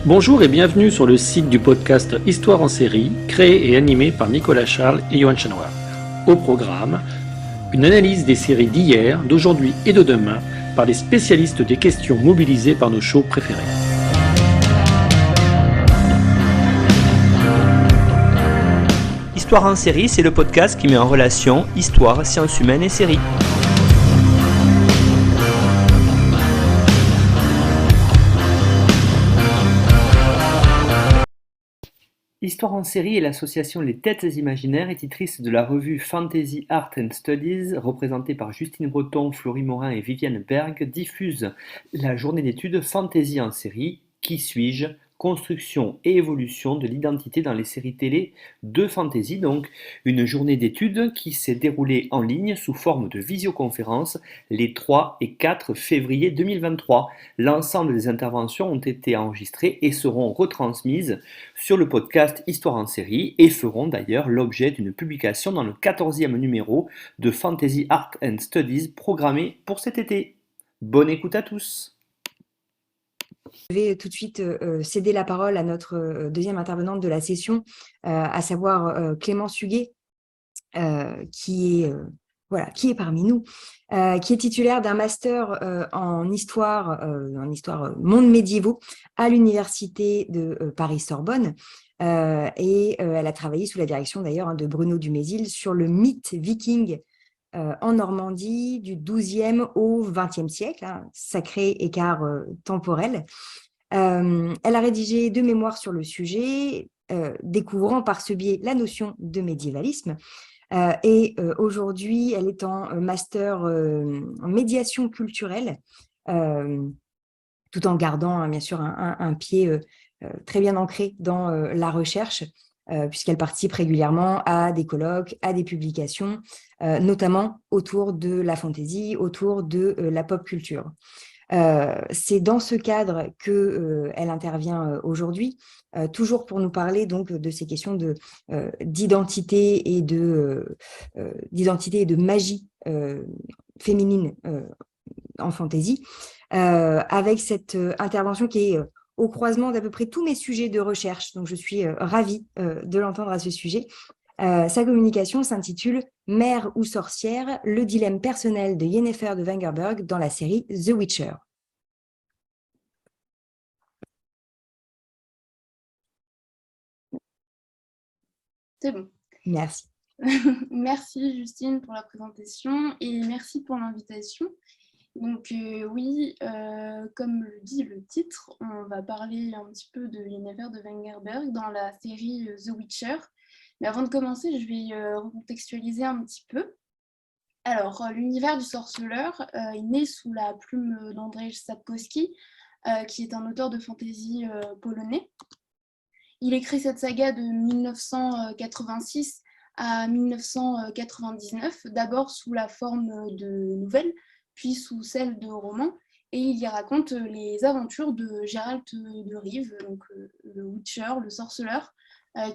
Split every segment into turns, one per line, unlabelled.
Bonjour et bienvenue sur le site du podcast Histoire en série, créé et animé par Nicolas Charles et Johan Chanoir. Au programme, une analyse des séries d'hier, d'aujourd'hui et de demain par les spécialistes des questions mobilisées par nos shows préférés.
Histoire en série, c'est le podcast qui met en relation histoire, sciences humaines et séries.
Histoire en série est l'association Les Têtes Imaginaires, éditrice de la revue Fantasy Art and Studies, représentée par Justine Breton, Florie Morin et Viviane Berg, diffuse la journée d'études Fantasy en série, Qui suis-je? Construction et évolution de l'identité dans les séries télé de fantasy, donc une journée d'études qui s'est déroulée en ligne sous forme de visioconférence les 3 et 4 février 2023. L'ensemble des interventions ont été enregistrées et seront retransmises sur le podcast Histoire en série et feront d'ailleurs l'objet d'une publication dans le 14e numéro de Fantasy Art and Studies programmé pour cet été. Bonne écoute à tous.
Je vais tout de suite céder la parole à notre deuxième intervenante de la session, à savoir Clémence Huguet, qui est parmi nous, qui est titulaire d'un master en histoire mondes médiévaux à l'université de Paris-Sorbonne. Et elle a travaillé sous la direction d'ailleurs de Bruno Dumézil sur le mythe viking en Normandie du XIIe au XXe siècle, sacré écart temporel. Elle a rédigé 2 mémoires sur le sujet, découvrant par ce biais la notion de médiévalisme. Et aujourd'hui, elle est en master en médiation culturelle, tout en gardant bien sûr un pied très bien ancré dans la recherche, puisqu'elle participe régulièrement à des colloques, à des publications, notamment autour de la fantasy, autour de la pop culture. C'est dans ce cadre qu'elle intervient aujourd'hui, toujours pour nous parler donc de ces questions d'identité et de magie féminine en fantasy, avec cette intervention qui est au croisement d'à peu près tous mes sujets de recherche. Donc, je suis ravie de l'entendre à ce sujet. Sa communication s'intitule « Mère ou sorcière, le dilemme personnel de Yennefer de Wengerberg dans la série The Witcher ».
C'est bon.
Merci.
Merci Justine pour la présentation et merci pour l'invitation. Donc oui, comme le dit le titre, on va parler un petit peu de Yennefer de Wengerberg dans la série The Witcher. Mais avant de commencer, je vais recontextualiser un petit peu. Alors, l'univers du sorceleur est né sous la plume d'Andrzej Sapkowski, qui est un auteur de fantasy polonais. Il écrit cette saga de 1986 à 1999, d'abord sous la forme de nouvelles, puis sous celle de romans, et il y raconte les aventures de Geralt de Rive, donc le Witcher, le sorceleur,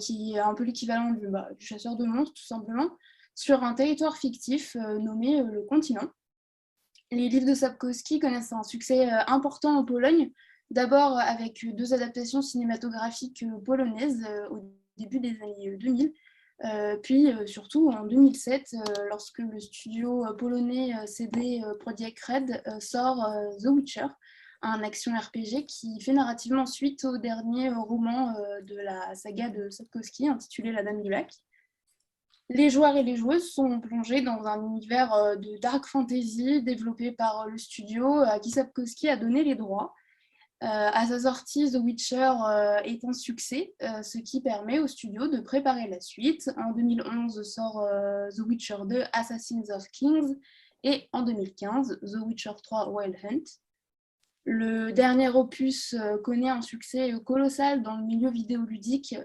qui est un peu l'équivalent du chasseur de monstres, tout simplement, sur un territoire fictif nommé le Continent. Les livres de Sapkowski connaissent un succès important en Pologne, d'abord avec 2 adaptations cinématographiques polonaises au début des années 2000, puis surtout en 2007, lorsque le studio polonais CD Projekt Red sort The Witcher, un action RPG qui fait narrativement suite au dernier roman de la saga de Sapkowski, intitulé La Dame du Lac. Les joueurs et les joueuses sont plongés dans un univers de dark fantasy développé par le studio à qui Sapkowski a donné les droits. À sa sortie, The Witcher est un succès, ce qui permet au studio de préparer la suite. En 2011 sort The Witcher 2 Assassins of Kings et en 2015 The Witcher 3 Wild Hunt. Le dernier opus connaît un succès colossal dans le milieu vidéoludique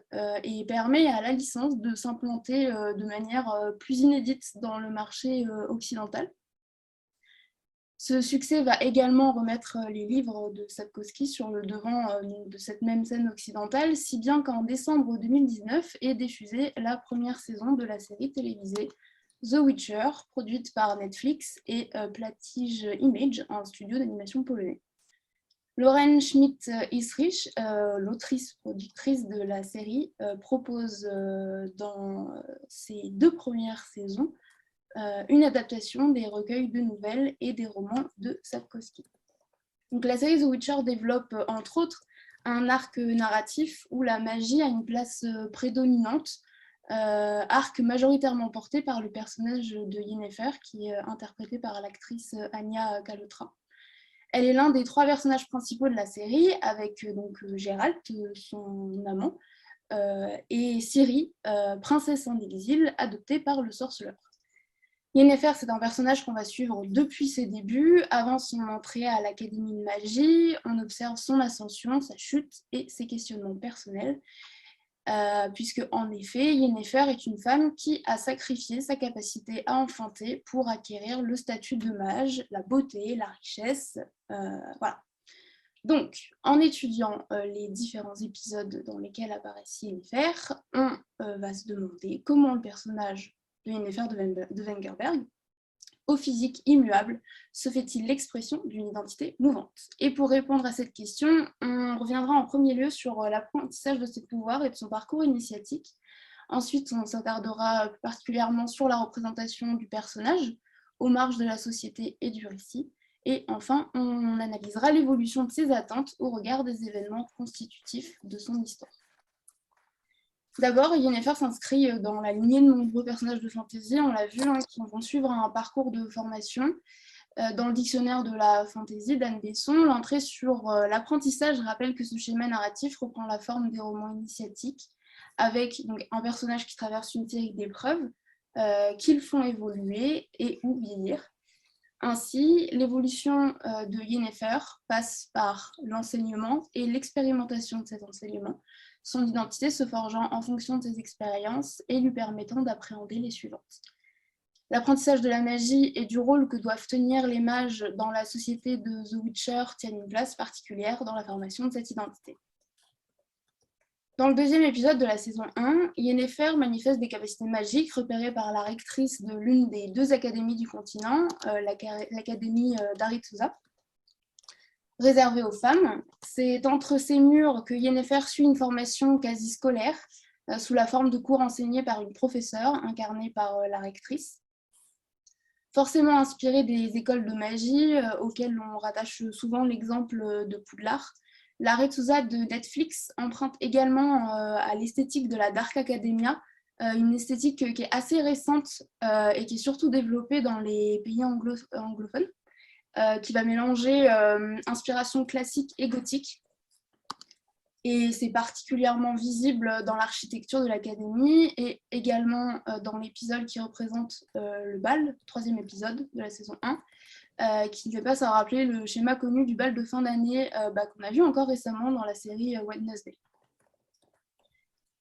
et permet à la licence de s'implanter de manière plus inédite dans le marché occidental. Ce succès va également remettre les livres de Sapkowski sur le devant de cette même scène occidentale, si bien qu'en décembre 2019 est diffusée la première saison de la série télévisée The Witcher, produite par Netflix et Platige Image, un studio d'animation polonais. Lauren Schmidt-Isrich, l'autrice-productrice de la série, propose dans ses 2 premières saisons une adaptation des recueils de nouvelles et des romans de Sapkowski. Donc, la série The Witcher développe entre autres un arc narratif où la magie a une place prédominante, arc majoritairement porté par le personnage de Yennefer, qui est interprété par l'actrice Anya Chalotra. Elle est l'un des 3 personnages principaux de la série, avec Geralt, son amant, et Ciri, princesse en exil, adoptée par le sorceleur. Yennefer, c'est un personnage qu'on va suivre depuis ses débuts. Avant son entrée à l'Académie de magie, on observe son ascension, sa chute et ses questionnements personnels. Puisque, en effet, Yennefer est une femme qui a sacrifié sa capacité à enfanter pour acquérir le statut de mage, la beauté, la richesse, voilà. Donc, en étudiant les différents épisodes dans lesquels apparaît Yennefer, on va se demander comment le personnage de Yennefer de Wengerberg, au physique immuable, se fait-il l'expression d'une identité mouvante? Et pour répondre à cette question, on reviendra en premier lieu sur l'apprentissage de ses pouvoirs et de son parcours initiatique. Ensuite, on s'attardera particulièrement sur la représentation du personnage, aux marges de la société et du récit. Et enfin, on analysera l'évolution de ses attentes au regard des événements constitutifs de son histoire. D'abord, Yennefer s'inscrit dans la lignée de nombreux personnages de fantasy, on l'a vu, qui vont suivre un parcours de formation. Dans le dictionnaire de la fantasy d'Anne Besson, l'entrée sur l'apprentissage rappelle que ce schéma narratif reprend la forme des romans initiatiques, avec un personnage qui traverse une série d'épreuves qui le font évoluer et ou vieillir. Ainsi, l'évolution de Yennefer passe par l'enseignement et l'expérimentation de cet enseignement, son identité se forgeant en fonction de ses expériences et lui permettant d'appréhender les suivantes. L'apprentissage de la magie et du rôle que doivent tenir les mages dans la société de The Witcher tiennent une place particulière dans la formation de cette identité. Dans le 2e épisode de la saison 1, Yennefer manifeste des capacités magiques repérées par la rectrice de l'une des 2 académies du continent, l'académie d'Aretuza, réservée aux femmes. C'est entre ces murs que Yennefer suit une formation quasi scolaire, sous la forme de cours enseignés par une professeure, incarnée par la rectrice. Forcément inspirée des écoles de magie, auxquelles on rattache souvent l'exemple de Poudlard, l'Aretuza de Netflix emprunte également à l'esthétique de la Dark Academia, une esthétique qui est assez récente et qui est surtout développée dans les pays anglophones, qui va mélanger inspiration classique et gothique. Et c'est particulièrement visible dans l'architecture de l'académie et également dans l'épisode qui représente le bal, 3e épisode de la saison 1, qui ne fait pas sans rappeler le schéma connu du bal de fin d'année qu'on a vu encore récemment dans la série Wednesday.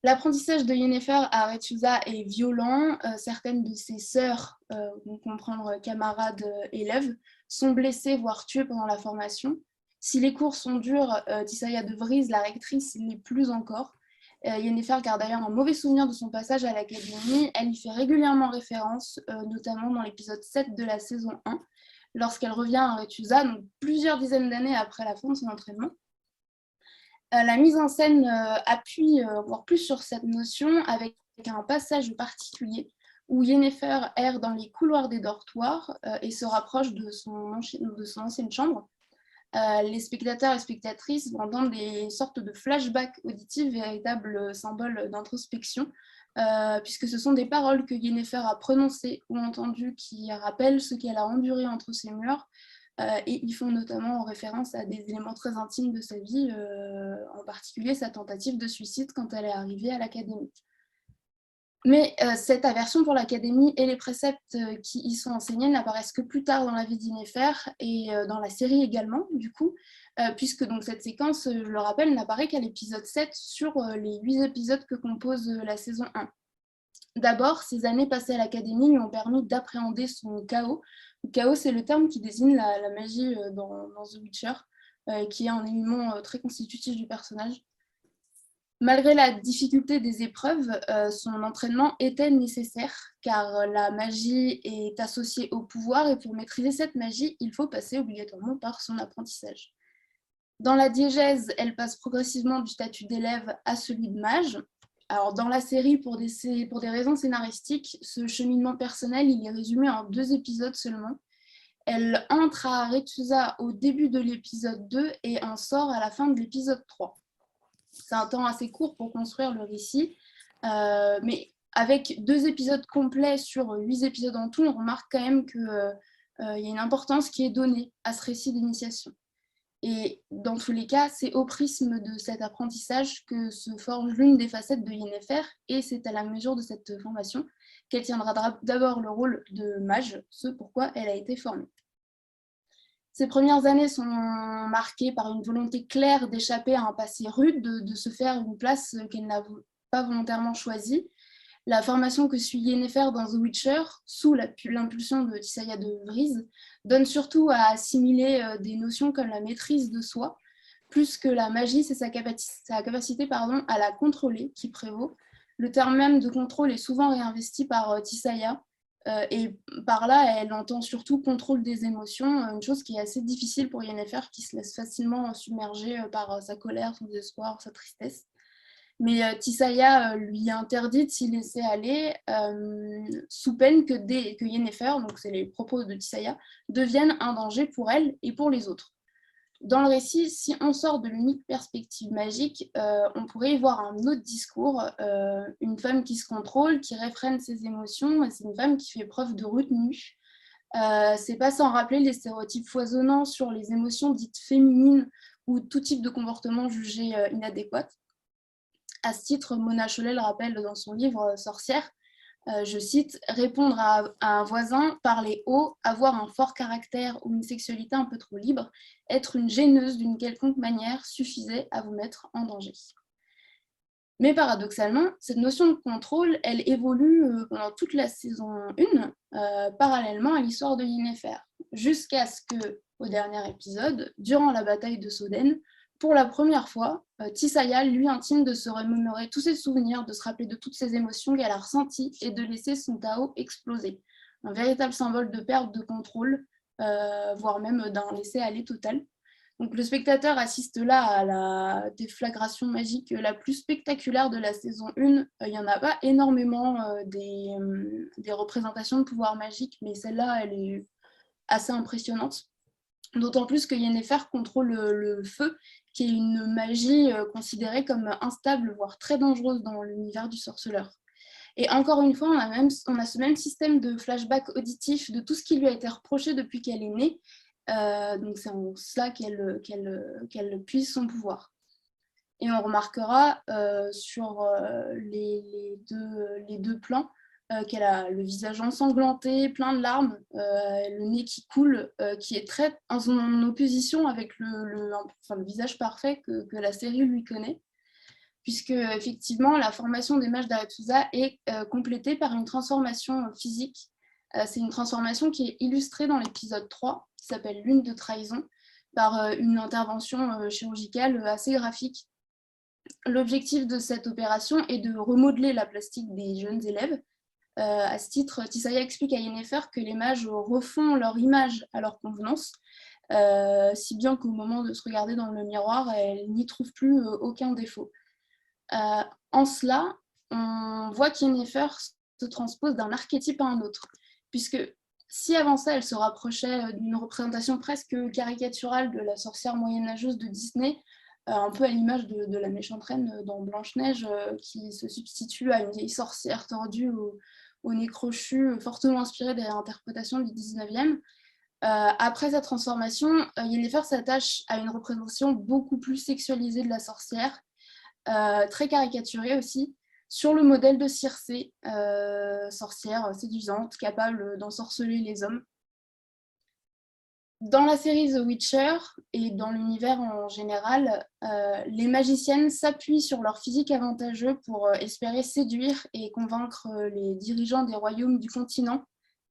L'apprentissage de Yennefer à Aretuza est violent. Certaines de ses sœurs, donc comprendre camarades, élèves, sont blessées, voire tuées pendant la formation. Si les cours sont durs, Tissaia de Vries, la rectrice, l'est plus encore. Yennefer garde d'ailleurs un mauvais souvenir de son passage à l'académie. Elle y fait régulièrement référence, notamment dans l'épisode 7 de la saison 1, lorsqu'elle revient à Aretuza, donc plusieurs dizaines d'années après la fin de son entraînement. La mise en scène appuie encore plus sur cette notion avec un passage particulier où Yennefer erre dans les couloirs des dortoirs et se rapproche de son ancienne chambre. Les spectateurs et spectatrices vont entendre des sortes de flashbacks auditifs, véritables symboles d'introspection, puisque ce sont des paroles que Yennefer a prononcées ou entendues qui rappellent ce qu'elle a enduré entre ces murs, et ils font notamment référence à des éléments très intimes de sa vie, en particulier sa tentative de suicide quand elle est arrivée à l'académie. Mais cette aversion pour l'académie et les préceptes qui y sont enseignés n'apparaissent que plus tard dans la vie d'Yennefer et dans la série également, du coup, puisque donc, cette séquence, je le rappelle, n'apparaît qu'à l'épisode 7 sur les 8 épisodes que compose la saison 1. D'abord, ces années passées à l'académie lui ont permis d'appréhender son chaos. Le chaos, c'est le terme qui désigne la magie dans The Witcher, qui est un élément très constitutif du personnage. Malgré la difficulté des épreuves, son entraînement était nécessaire, car la magie est associée au pouvoir, et pour maîtriser cette magie, il faut passer obligatoirement par son apprentissage. Dans la diégèse, elle passe progressivement du statut d'élève à celui de mage. Alors, dans la série, pour des raisons scénaristiques, ce cheminement personnel, il est résumé en 2 épisodes seulement. Elle entre à Aretusa au début de l'épisode 2 et en sort à la fin de l'épisode 3. C'est un temps assez court pour construire le récit, mais avec 2 épisodes complets sur 8 épisodes en tout, on remarque quand même qu'il y a une importance qui est donnée à ce récit d'initiation. Et dans tous les cas, c'est au prisme de cet apprentissage que se forge l'une des facettes de Yennefer, et c'est à la mesure de cette formation qu'elle tiendra d'abord le rôle de mage, ce pourquoi elle a été formée. Ses premières années sont marquées par une volonté claire d'échapper à un passé rude, de se faire une place qu'elle n'a pas volontairement choisie. La formation que suit Yennefer dans The Witcher, sous l'impulsion de Tissaia de Vries, donne surtout à assimiler des notions comme la maîtrise de soi, plus que la magie, c'est sa capacité à la contrôler qui prévaut. Le terme même de contrôle est souvent réinvesti par Tissaia, et par là, elle entend surtout contrôle des émotions, une chose qui est assez difficile pour Yennefer, qui se laisse facilement submerger par sa colère, son désespoir, sa tristesse. Mais Tissaia lui interdit de s'y laisser aller, sous peine que Yennefer, donc c'est les propos de Tissaia, deviennent un danger pour elle et pour les autres. Dans le récit, si on sort de l'unique perspective magique, on pourrait y voir un autre discours, une femme qui se contrôle, qui réfrène ses émotions, et c'est une femme qui fait preuve de retenue. C'est pas sans rappeler les stéréotypes foisonnants sur les émotions dites féminines ou tout type de comportement jugé inadéquat. À ce titre, Mona Chollet le rappelle dans son livre Sorcière, je cite, « Répondre à un voisin, parler haut, avoir un fort caractère ou une sexualité un peu trop libre, être une gêneuse d'une quelconque manière suffisait à vous mettre en danger. » Mais paradoxalement, cette notion de contrôle, elle évolue pendant toute la saison 1, parallèlement à l'histoire de Yennefer, jusqu'à ce que, au dernier épisode, durant la bataille de Soden, pour la première fois, Tissaia lui intime de se remémorer tous ses souvenirs, de se rappeler de toutes ses émotions qu'elle a ressenties et de laisser son Tao exploser. Un véritable symbole de perte de contrôle, voire même d'un laisser-aller total. Donc le spectateur assiste là à la déflagration magique la plus spectaculaire de la saison 1. Il n'y en a pas énormément des représentations de pouvoir magique, mais celle-là, elle est assez impressionnante. D'autant plus que Yennefer contrôle le feu, qui est une magie considérée comme instable, voire très dangereuse dans l'univers du sorceleur. Et encore une fois, on a ce même système de flashback auditif de tout ce qui lui a été reproché depuis qu'elle est née. Donc c'est en cela qu'elle puise son pouvoir. Et on remarquera sur les deux plans qu'elle a le visage ensanglanté, plein de larmes, le nez qui coule, qui est très en opposition avec le visage parfait que la série lui connaît, puisque effectivement la formation des mages d'Aretusa est complétée par une transformation physique. C'est une transformation qui est illustrée dans l'épisode 3, qui s'appelle Lune de trahison, par une intervention chirurgicale assez graphique. L'objectif de cette opération est de remodeler la plastique des jeunes élèves. À ce titre, Tissaia explique à Yennefer que les mages refont leur image à leur convenance, si bien qu'au moment de se regarder dans le miroir, elle n'y trouve plus aucun défaut. En cela, on voit qu'Yennefer se transpose d'un archétype à un autre, puisque si avant ça, elle se rapprochait d'une représentation presque caricaturale de la sorcière moyenâgeuse de Disney, un peu à l'image de la méchante reine dans Blanche-Neige, qui se substitue à une vieille sorcière tordue au nez crochu, fortement inspirée des réinterprétations du 19e. Après sa transformation, Yennefer s'attache à une représentation beaucoup plus sexualisée de la sorcière, très caricaturée aussi, sur le modèle de Circé, sorcière séduisante, capable d'ensorceler les hommes. Dans la série The Witcher et dans l'univers en général, les magiciennes s'appuient sur leur physique avantageux pour espérer séduire et convaincre les dirigeants des royaumes du continent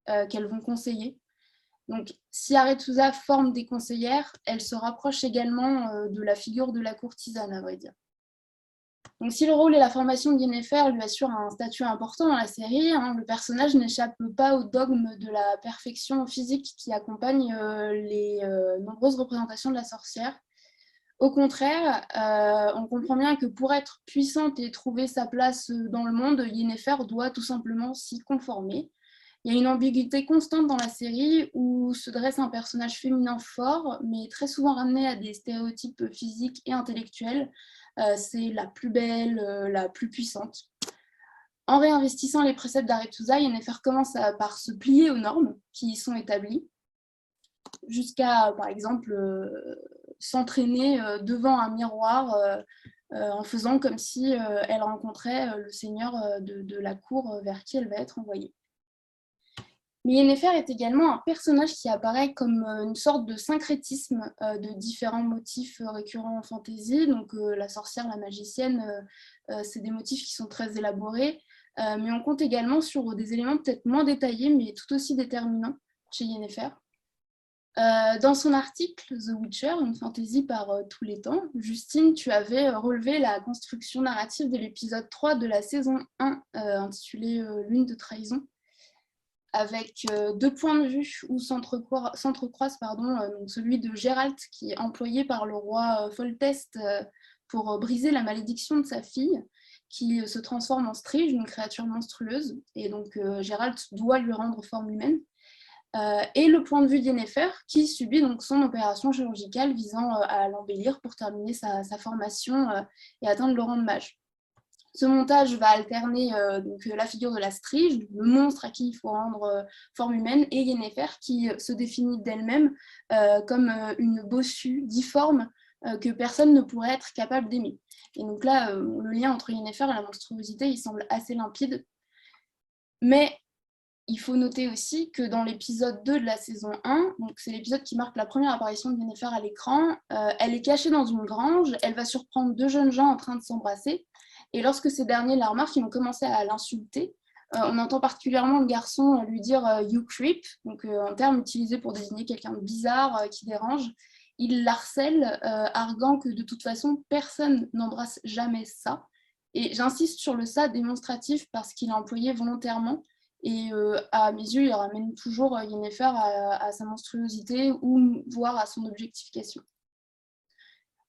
qu'elles vont conseiller. Donc, si Aretusa forme des conseillères, elle se rapproche également de la figure de la courtisane, à vrai dire. Donc, si le rôle et la formation de Yennefer lui assurent un statut important dans la série, le personnage n'échappe pas au dogme de la perfection physique qui accompagne les nombreuses représentations de la sorcière. Au contraire, on comprend bien que pour être puissante et trouver sa place dans le monde, Yennefer doit tout simplement s'y conformer. Il y a une ambiguïté constante dans la série où se dresse un personnage féminin fort, mais très souvent ramené à des stéréotypes physiques et intellectuels. C'est la plus belle, la plus puissante. En réinvestissant les préceptes d'Arethusa, Yennefer commence par se plier aux normes qui y sont établies, jusqu'à, par exemple, s'entraîner devant un miroir en faisant comme si elle rencontrait le seigneur de la cour vers qui elle va être envoyée. Mais Yennefer est également un personnage qui apparaît comme une sorte de syncrétisme de différents motifs récurrents en fantasy. Donc la sorcière, la magicienne, c'est des motifs qui sont très élaborés, mais on compte également sur des éléments peut-être moins détaillés, mais tout aussi déterminants chez Yennefer. Dans son article The Witcher, une fantasy par tous les temps, Justine, tu avais relevé la construction narrative de l'épisode 3 de la saison 1, intitulé Lune de trahison, avec deux points de vue où s'entrecroisent donc celui de Geralt, qui est employé par le roi Foltest pour briser la malédiction de sa fille, qui se transforme en Strige, une créature monstrueuse, et donc Geralt doit lui rendre forme humaine. Et le point de vue d'Yennefer, qui subit donc son opération chirurgicale visant à l'embellir pour terminer sa formation et atteindre le rang de mage. Ce montage va alterner donc, la figure de la Strige, le monstre à qui il faut rendre forme humaine, et Yennefer, qui se définit d'elle-même comme une bossue difforme que personne ne pourrait être capable d'aimer. Et donc là, le lien entre Yennefer et la monstruosité, il semble assez limpide. Mais il faut noter aussi que dans l'épisode 2 de la saison 1, donc c'est l'épisode qui marque la première apparition de Yennefer à l'écran, elle est cachée dans une grange, elle va surprendre deux jeunes gens en train de s'embrasser, et lorsque ces derniers la remarquent, ils vont commencer à l'insulter. On entend particulièrement le garçon lui dire « you creep », donc un terme utilisé pour désigner quelqu'un de bizarre qui dérange. Il l'harcèle, arguant que de toute façon, personne n'embrasse jamais ça. Et j'insiste sur le ça démonstratif parce qu'il est employé volontairement, et à mes yeux, il ramène toujours Yennefer à sa monstruosité ou voire à son objectification.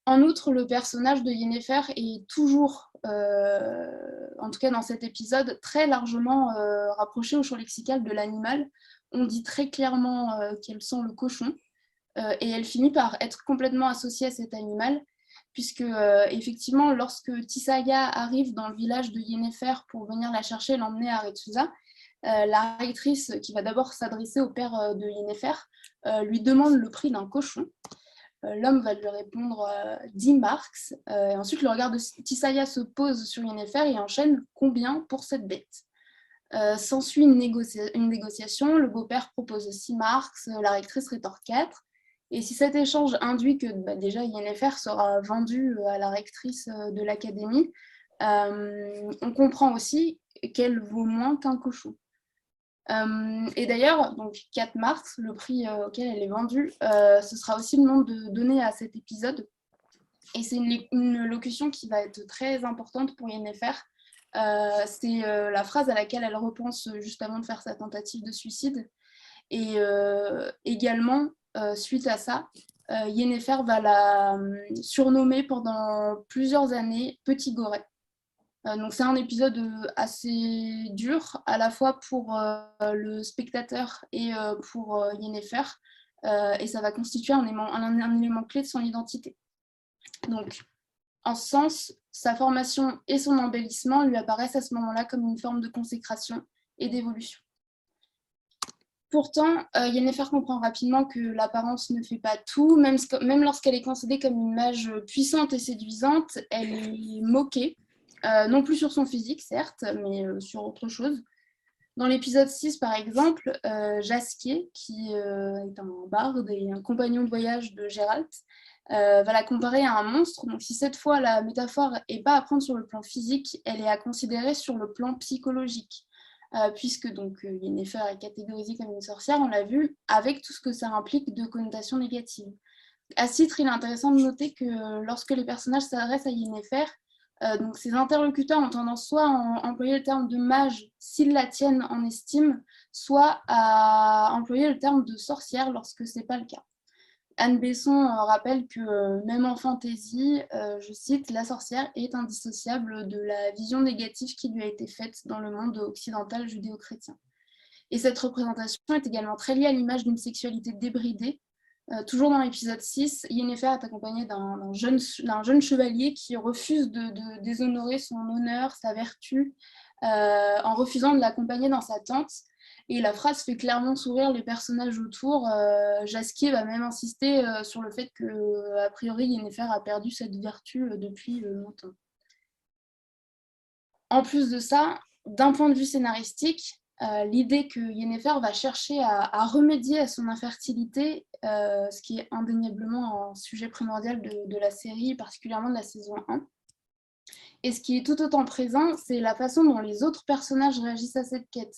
En outre, le personnage de Yennefer est toujours, en tout cas dans cet épisode, très largement rapproché au champ lexical de l'animal. On dit très clairement qu'elle sent le cochon, et elle finit par être complètement associée à cet animal, puisque effectivement, lorsque Tissaia arrive dans le village de Yennefer pour venir la chercher et l'emmener à Arethusa, la rectrice, qui va d'abord s'adresser au père de Yennefer, lui demande le prix d'un cochon. L'homme va lui répondre 10 marks. Et ensuite, le regard de Tissaia se pose sur Yennefer et enchaîne « Combien pour cette bête ?» S'ensuit une négociation. Le beau-père propose 6 marks, la rectrice rétorque 4. Et si cet échange induit que déjà Yennefer sera vendue à la rectrice de l'académie, on comprend aussi qu'elle vaut moins qu'un cochon. Et d'ailleurs, donc 4 mars, le prix auquel elle est vendue, ce sera aussi le nom donné à cet épisode. Et c'est une locution qui va être très importante pour Yennefer. C'est la phrase à laquelle elle repense juste avant de faire sa tentative de suicide. Et également, suite à ça, Yennefer va la surnommer pendant plusieurs années Petit Goret. Donc c'est un épisode assez dur, à la fois pour le spectateur et pour Yennefer, et ça va constituer un élément clé de son identité. Donc, en ce sens, sa formation et son embellissement lui apparaissent à ce moment-là comme une forme de consécration et d'évolution. Pourtant, Yennefer comprend rapidement que l'apparence ne fait pas tout, même lorsqu'elle est considérée comme une mage puissante et séduisante, elle est moquée. Non plus sur son physique, certes, mais sur autre chose. Dans l'épisode 6, par exemple, Jaskier, qui est un barde et un compagnon de voyage de Geralt, va la comparer à un monstre. Donc, si cette fois la métaphore n'est pas à prendre sur le plan physique, elle est à considérer sur le plan psychologique. Puisque donc, Yennefer est catégorisée comme une sorcière, on l'a vu, avec tout ce que ça implique de connotations négatives. À ce titre, il est intéressant de noter que lorsque les personnages s'adressent à Yennefer, donc ces interlocuteurs ont tendance soit à employer le terme de mage s'ils la tiennent en estime, soit à employer le terme de sorcière lorsque ce n'est pas le cas. Anne Besson rappelle que même en fantaisie, je cite, la sorcière est indissociable de la vision négative qui lui a été faite dans le monde occidental judéo-chrétien. Et cette représentation est également très liée à l'image d'une sexualité débridée. Toujours dans l'épisode 6, Yennefer est accompagnée d'un jeune chevalier qui refuse de déshonorer son honneur, sa vertu, en refusant de l'accompagner dans sa tente. Et la phrase fait clairement sourire les personnages autour. Jasquier va même insister sur le fait que, a priori, Yennefer a perdu cette vertu depuis longtemps. En plus de ça, d'un point de vue scénaristique, l'idée que Yennefer va chercher à remédier à son infertilité, ce qui est indéniablement un sujet primordial de la série, particulièrement de la saison 1. Et ce qui est tout autant présent, c'est la façon dont les autres personnages réagissent à cette quête.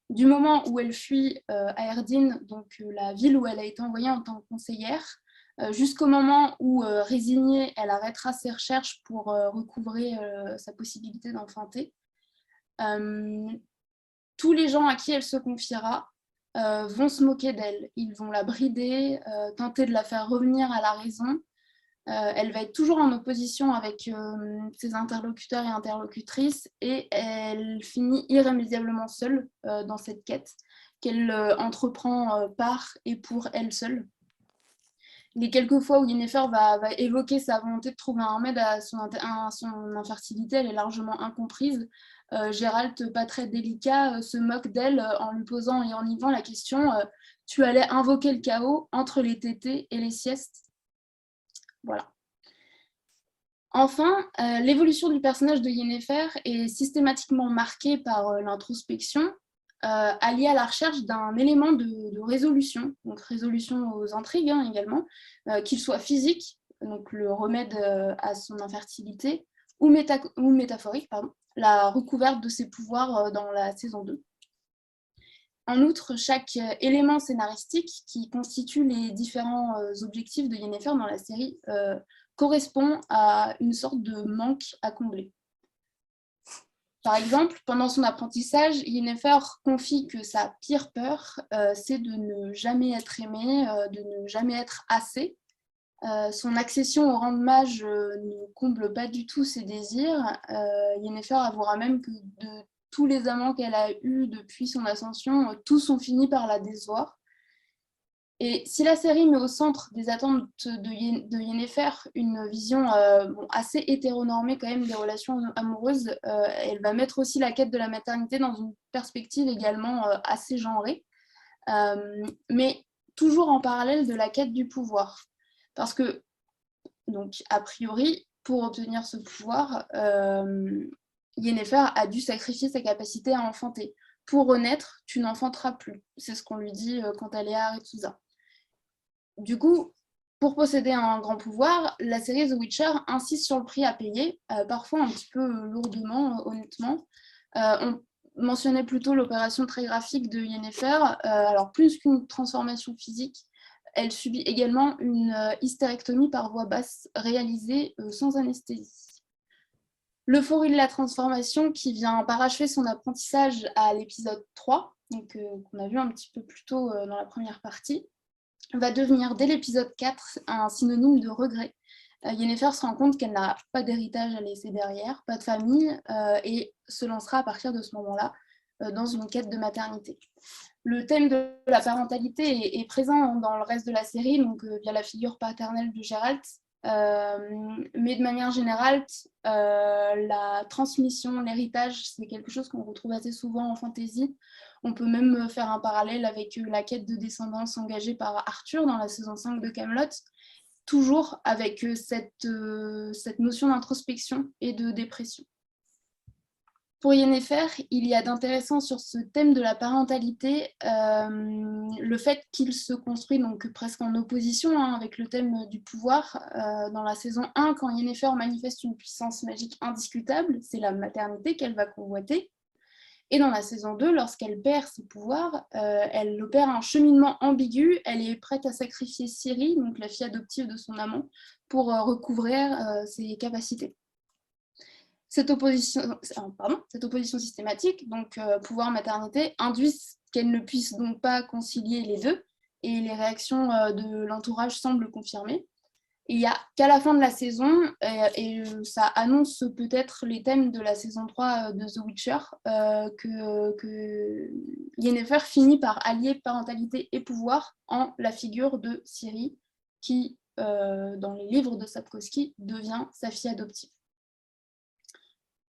Du moment où elle fuit à Erdin, donc la ville où elle a été envoyée en tant que conseillère, jusqu'au moment où, résignée, elle arrêtera ses recherches pour recouvrer sa possibilité d'enfanter. Tous les gens à qui elle se confiera vont se moquer d'elle. Ils vont la brider, tenter de la faire revenir à la raison. Elle va être toujours en opposition avec ses interlocuteurs et interlocutrices et elle finit irrémédiablement seule dans cette quête qu'elle entreprend par et pour elle seule. Les quelques fois où Yennefer va évoquer sa volonté de trouver un remède à son infertilité, elle est largement incomprise. Gérald, pas très délicat, se moque d'elle en lui posant et en enivant la question « Tu allais invoquer le chaos entre les tétés et les siestes ?» Voilà. Enfin, l'évolution du personnage de Yennefer est systématiquement marquée par l'introspection, alliée à la recherche d'un élément de résolution, donc résolution aux intrigues également, qu'il soit physique, donc le remède à son infertilité, ou métaphorique, la recouverte de ses pouvoirs dans la saison 2. En outre, chaque élément scénaristique qui constitue les différents objectifs de Yennefer dans la série correspond à une sorte de manque à combler. Par exemple, pendant son apprentissage, Yennefer confie que sa pire peur, c'est de ne jamais être aimée, de ne jamais être assez. Son accession au rang de mage ne comble pas du tout ses désirs. Yennefer avouera même que de tous les amants qu'elle a eus depuis son ascension, tous ont fini par la décevoir. Et si la série met au centre des attentes de Yennefer une vision assez hétéronormée quand même des relations amoureuses, elle va mettre aussi la quête de la maternité dans une perspective également assez genrée, mais toujours en parallèle de la quête du pouvoir. Parce que, donc, a priori, pour obtenir ce pouvoir, Yennefer a dû sacrifier sa capacité à enfanter. Pour renaître, tu n'enfanteras plus. C'est ce qu'on lui dit quand elle est à Arethusa. Du coup, pour posséder un grand pouvoir, la série The Witcher insiste sur le prix à payer, parfois un petit peu lourdement, honnêtement. On mentionnait plutôt l'opération très graphique de Yennefer. Alors, plus qu'une transformation physique, elle subit également une hystérectomie par voie basse réalisée sans anesthésie. L'euphorie de la transformation qui vient parachever son apprentissage à l'épisode 3, qu'on a vu un petit peu plus tôt dans la première partie, va devenir dès l'épisode 4 un synonyme de regret. Yennefer se rend compte qu'elle n'a pas d'héritage à laisser derrière, pas de famille, et se lancera à partir de ce moment-là dans une quête de maternité. Le thème de la parentalité est présent dans le reste de la série, donc via la figure paternelle de Gérald, mais de manière générale, la transmission, l'héritage, c'est quelque chose qu'on retrouve assez souvent en fantasy. On peut même faire un parallèle avec la quête de descendance engagée par Arthur dans la saison 5 de Kaamelott, toujours avec cette notion d'introspection et de dépression. Pour Yennefer, il y a d'intéressant sur ce thème de la parentalité, le fait qu'il se construit donc presque en opposition avec le thème du pouvoir. Dans la saison 1, quand Yennefer manifeste une puissance magique indiscutable, c'est la maternité qu'elle va convoiter. Et dans la saison 2, lorsqu'elle perd ses pouvoirs, elle opère un cheminement ambigu. Elle est prête à sacrifier Ciri, donc la fille adoptive de son amant, pour recouvrir ses capacités. Cette opposition systématique, donc pouvoir-maternité, induit qu'elle ne puisse donc pas concilier les deux, et les réactions de l'entourage semblent le confirmer. Et il n'y a qu'à la fin de la saison, et ça annonce peut-être les thèmes de la saison 3 de The Witcher, que Yennefer finit par allier parentalité et pouvoir en la figure de Ciri, qui, dans les livres de Sapkowski, devient sa fille adoptive.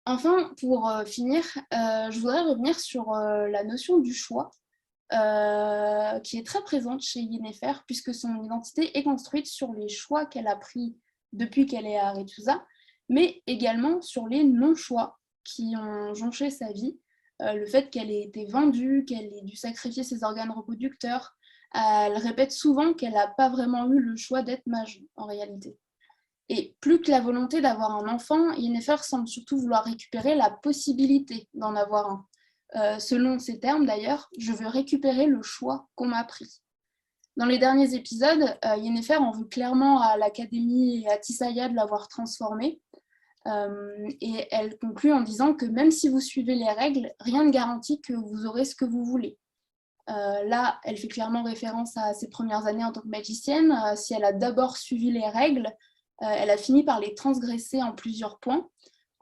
Enfin, pour finir, je voudrais revenir sur la notion du choix, qui est très présente chez Yennefer, puisque son identité est construite sur les choix qu'elle a pris depuis qu'elle est à Aretusa, mais également sur les non-choix qui ont jonché sa vie, le fait qu'elle ait été vendue, qu'elle ait dû sacrifier ses organes reproducteurs. Elle répète souvent qu'elle n'a pas vraiment eu le choix d'être mage, en réalité. Et plus que la volonté d'avoir un enfant, Yennefer semble surtout vouloir récupérer la possibilité d'en avoir un. Selon ces termes d'ailleurs, je veux récupérer le choix qu'on m'a pris. Dans les derniers épisodes, Yennefer en veut clairement à l'Académie et à Tissaia de l'avoir transformée. Et elle conclut en disant que même si vous suivez les règles, rien ne garantit que vous aurez ce que vous voulez. Là, elle fait clairement référence à ses premières années en tant que magicienne. Si elle a d'abord suivi les règles, elle a fini par les transgresser en plusieurs points.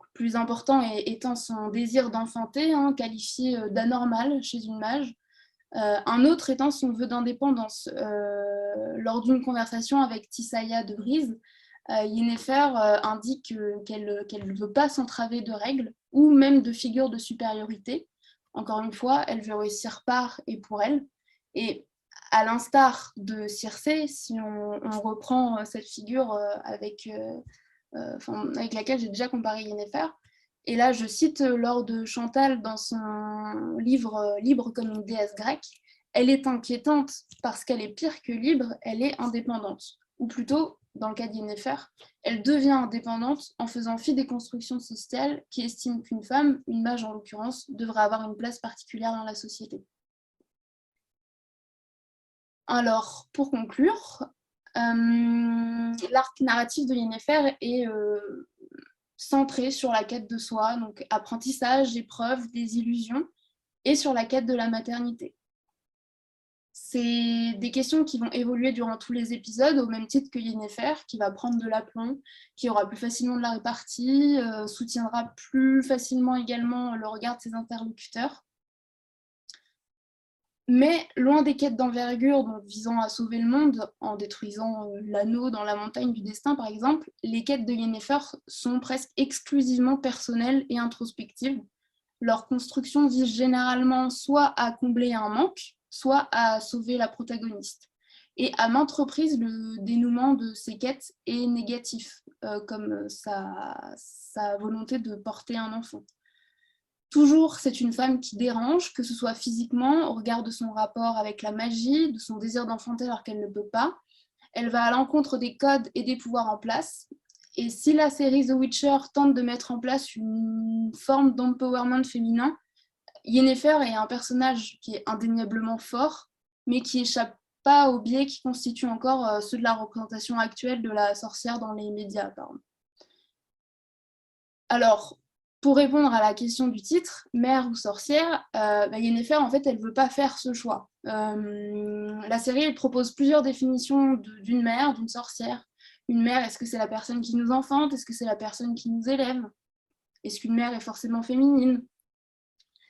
Le plus important étant son désir d'enfanter, qualifié d'anormal chez une mage. Un autre étant son vœu d'indépendance. Lors d'une conversation avec Tissaia de Brise, Yennefer indique qu'elle ne veut pas s'entraver de règles ou même de figures de supériorité. Encore une fois, elle veut réussir par et pour elle. Et à l'instar de Circé, si on reprend cette figure avec laquelle j'ai déjà comparé Yennefer, et là je cite Laure de Chantal dans son livre Libre comme une déesse grecque, elle est inquiétante parce qu'elle est pire que libre, elle est indépendante. Ou plutôt, dans le cas de Yennefer, elle devient indépendante en faisant fi des constructions sociales qui estiment qu'une femme, une mage en l'occurrence, devrait avoir une place particulière dans la société. Alors, pour conclure, l'arc narratif de Yennefer est centré sur la quête de soi, donc apprentissage, épreuve, désillusion, et sur la quête de la maternité. C'est des questions qui vont évoluer durant tous les épisodes, au même titre que Yennefer, qui va prendre de l'aplomb, qui aura plus facilement de la répartie, soutiendra plus facilement également le regard de ses interlocuteurs. Mais loin des quêtes d'envergure, donc visant à sauver le monde en détruisant l'anneau dans la montagne du destin par exemple, les quêtes de Yennefer sont presque exclusivement personnelles et introspectives. Leur construction vise généralement soit à combler un manque, soit à sauver la protagoniste. Et à maintes reprises, le dénouement de ces quêtes est négatif, comme sa volonté de porter un enfant. Toujours, c'est une femme qui dérange, que ce soit physiquement, au regard de son rapport avec la magie, de son désir d'enfanter alors qu'elle ne peut pas. Elle va à l'encontre des codes et des pouvoirs en place. Et si la série The Witcher tente de mettre en place une forme d'empowerment féminin, Yennefer est un personnage qui est indéniablement fort, mais qui échappe pas aux biais qui constituent encore ceux de la représentation actuelle de la sorcière dans les médias, apparemment. Alors, pour répondre à la question du titre, mère ou sorcière, Yennefer, en fait, elle ne veut pas faire ce choix. La série, elle propose plusieurs définitions d'une mère, d'une sorcière. Une mère, est-ce que c'est la personne qui nous enfante? Est-ce que c'est la personne qui nous élève? Est-ce qu'une mère est forcément féminine?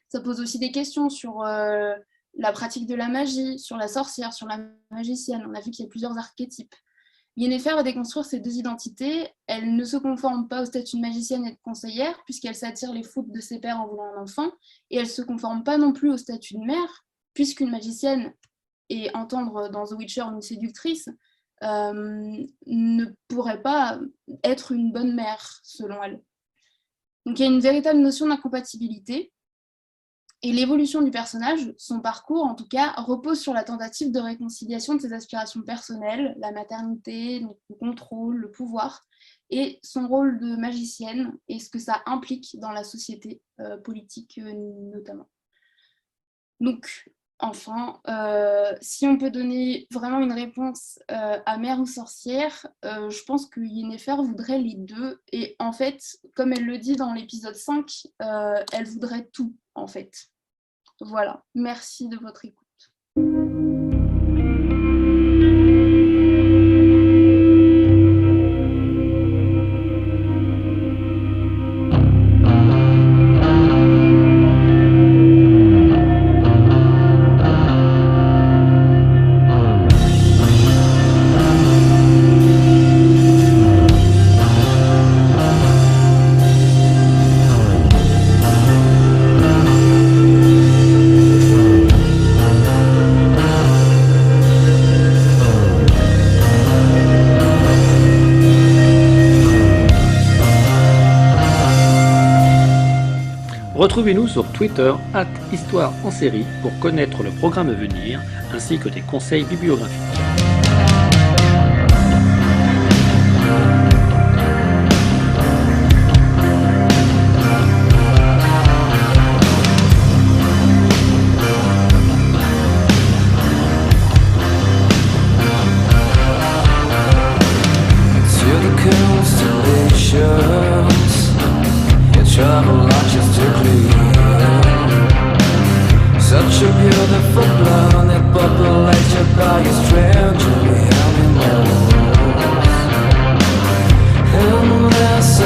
Ça pose aussi des questions sur la pratique de la magie, sur la sorcière, sur la magicienne. On a vu qu'il y a plusieurs archétypes. Yennefer va déconstruire ces deux identités. Elle ne se conforme pas au statut de magicienne et de conseillère, puisqu'elle s'attire les foudres de ses pairs en voulant un enfant, et elle ne se conforme pas non plus au statut de mère, puisqu'une magicienne, et entendre dans The Witcher une séductrice, ne pourrait pas être une bonne mère, selon elle. Donc il y a une véritable notion d'incompatibilité, et l'évolution du personnage, son parcours en tout cas, repose sur la tentative de réconciliation de ses aspirations personnelles, la maternité, donc le contrôle, le pouvoir, et son rôle de magicienne, et ce que ça implique dans la société politique notamment. Donc, enfin, si on peut donner vraiment une réponse à mère ou sorcière, je pense que Yennefer voudrait les deux, et en fait, comme elle le dit dans l'épisode 5, elle voudrait tout, en fait. Voilà, merci de votre écoute.
Retrouvez-nous sur Twitter @Histoire en série pour connaître le programme à venir ainsi que des conseils bibliographiques.
Travel logistically. Such a beautiful planet populated by a strangely animals. Endless